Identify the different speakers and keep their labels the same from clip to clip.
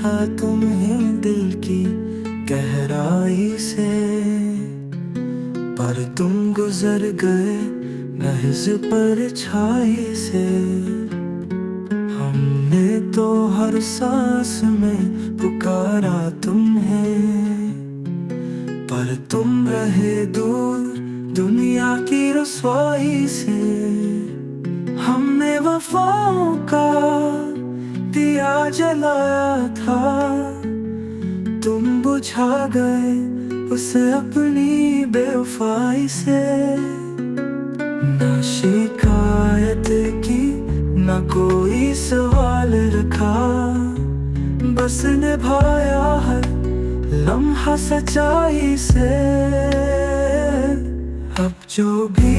Speaker 1: था तुम्हें दिल की गहराई से, पर तुम गुजर गए महज परछाई से। हमने तो हर सांस में पुकारा तुम्हें, पर तुम रहे दूर दुनिया की रसवाई से। हमने वफाओं का दिया जलाया था, तुम बुझा गए उसे अपनी बेवफाई से। न शिकायत की न कोई सवाल रखा, बस निभाया हर लम्हा सच्चाई से। अब जो भी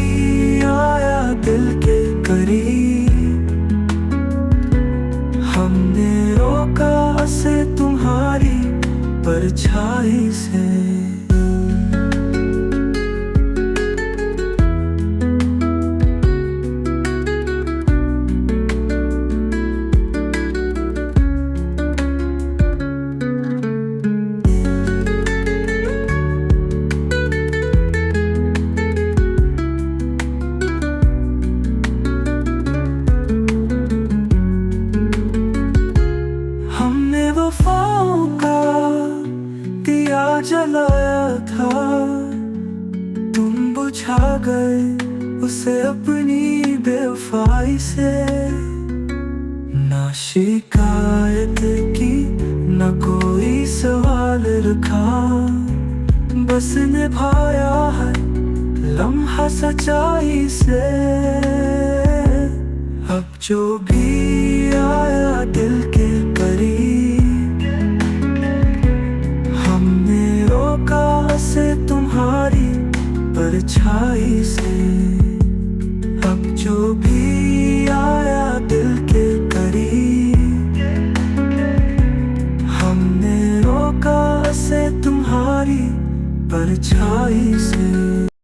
Speaker 1: आया दिल के करीब, हमने रोका उसे तुम्हारी परछाई से। वफाओं का दिया जलाया था, तुम बुझा गए उसे अपनी बेवफाई से। ना शिकायत की न कोई सवाल रखा, बस निभाया हर लम्हा सच्चाई से। अब जो भी आया दिल के करीब, से तुम्हारी परछाई से।